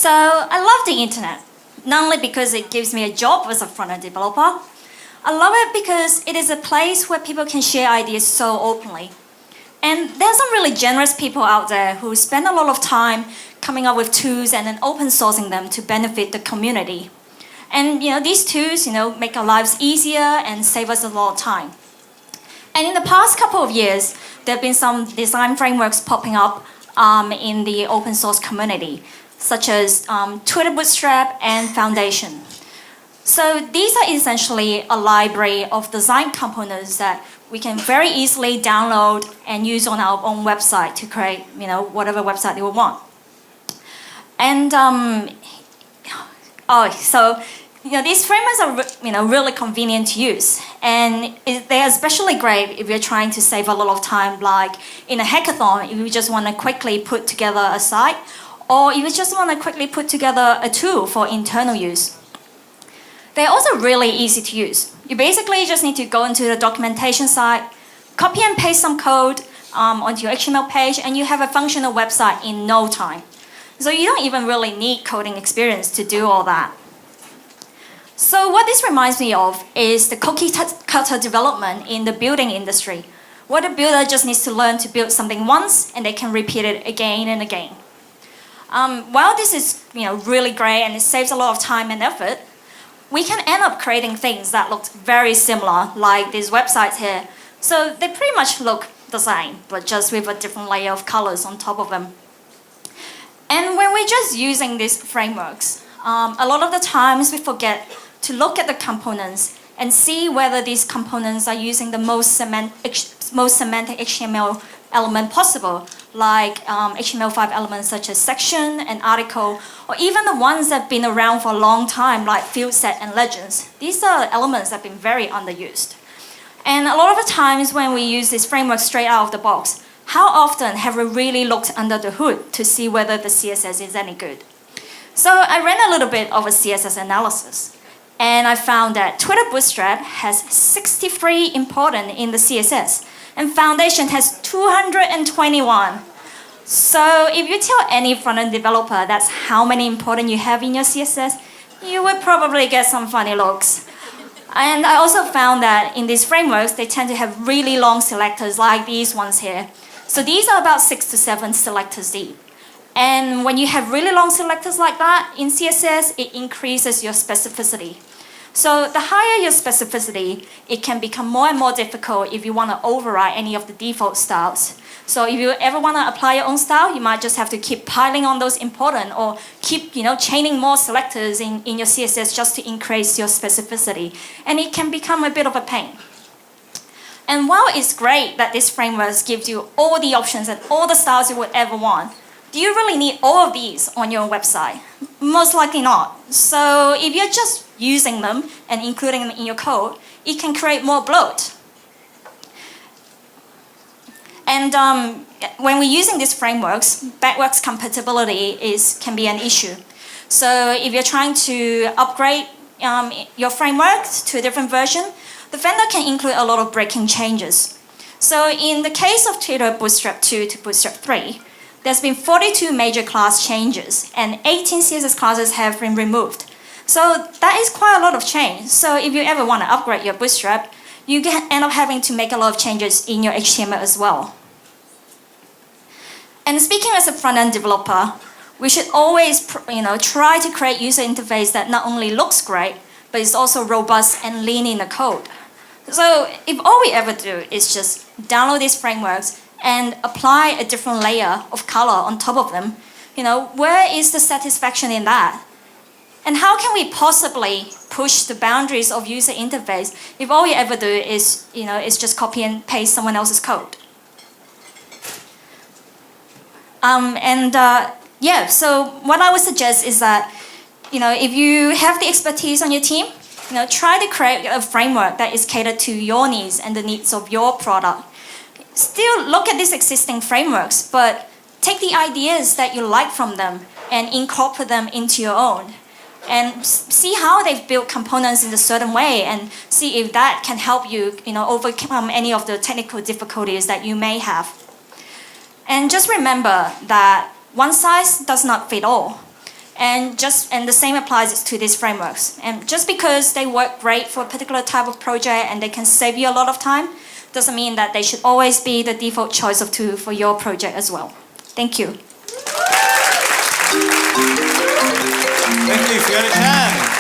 So I love the internet, not only because it gives me a job as a front-end developer. I love it because it is a place where people can share ideas so openly. And there's some really generous people out there who spend a lot of time coming up with tools and then open sourcing them to benefit the community. And these tools make our lives easier and save us a lot of time. And in the past couple of years, there have been some design frameworks popping up in the open source community, such as Twitter Bootstrap and Foundation. So these are essentially a library of design components that we can very easily download and use on our own website to create whatever website you want. And these frameworks are really convenient to use, and they're especially great if you're trying to save a lot of time, like in a hackathon, if you just want to quickly put together a site, or if you just want to quickly put together a tool for internal use. They're also really easy to use. You basically just need to go into the documentation site, copy and paste some code onto your HTML page, and you have a functional website in no time. So you don't even really need coding experience to do all that. So what this reminds me of is the cookie cutter development in the building industry, where the builder just needs to learn to build something once and they can repeat it again and again. While this is really great and it saves a lot of time and effort, we can end up creating things that look very similar, like these websites here. So they pretty much look the same, but just with a different layer of colors on top of them. And when we're just using these frameworks, a lot of the times we forget to look at the components and see whether these components are using the most semantic HTML element possible, like HTML5 elements such as section and article, or even the ones that have been around for a long time, like field set and legends. These are elements that have been very underused. And a lot of the times when we use this framework straight out of the box, how often have we really looked under the hood to see whether the CSS is any good? So I ran a little bit of a CSS analysis, and I found that Twitter Bootstrap has 63 important in the CSS, and Foundation has 221. So if you tell any front-end developer that's how many important you have in your CSS, you would probably get some funny looks. And I also found that in these frameworks, they tend to have really long selectors like these ones here. So these are about 6 to 7 selectors deep. And when you have really long selectors like that in CSS, it increases your specificity. So the higher your specificity, it can become more and more difficult if you want to override any of the default styles. So if you ever want to apply your own style, you might just have to keep piling on those important, or keep chaining more selectors in your CSS just to increase your specificity. And it can become a bit of a pain. And while it's great that this framework gives you all the options and all the styles you would ever want, do you really need all of these on your website? Most likely not. So if you're just using them and including them in your code, it can create more bloat. And when we're using these frameworks, backwards compatibility can be an issue. So if you're trying to upgrade your framework to a different version, the vendor can include a lot of breaking changes. So in the case of Twitter Bootstrap 2 to Bootstrap 3, there's been 42 major class changes, and 18 CSS classes have been removed. So that is quite a lot of change. So if you ever want to upgrade your Bootstrap, you can end up having to make a lot of changes in your HTML as well. And speaking as a front-end developer, we should always try to create user interface that not only looks great, but is also robust and lean in the code. So if all we ever do is just download these frameworks and apply a different layer of color on top of them, where is the satisfaction in that? And how can we possibly push the boundaries of user interface if all we ever do is just copy and paste someone else's code? So what I would suggest is that, if you have the expertise on your team, try to create a framework that is catered to your needs and the needs of your product. Still look at these existing frameworks, but take the ideas that you like from them and incorporate them into your own. And see how they've built components in a certain way, and see if that can help you, overcome any of the technical difficulties that you may have. And just remember that one size does not fit all. And the same applies to these frameworks. And just because they work great for a particular type of project and they can save you a lot of time, doesn't mean that they should always be the default choice of tool for your project as well. Thank you. Thank you, Fiona Chan.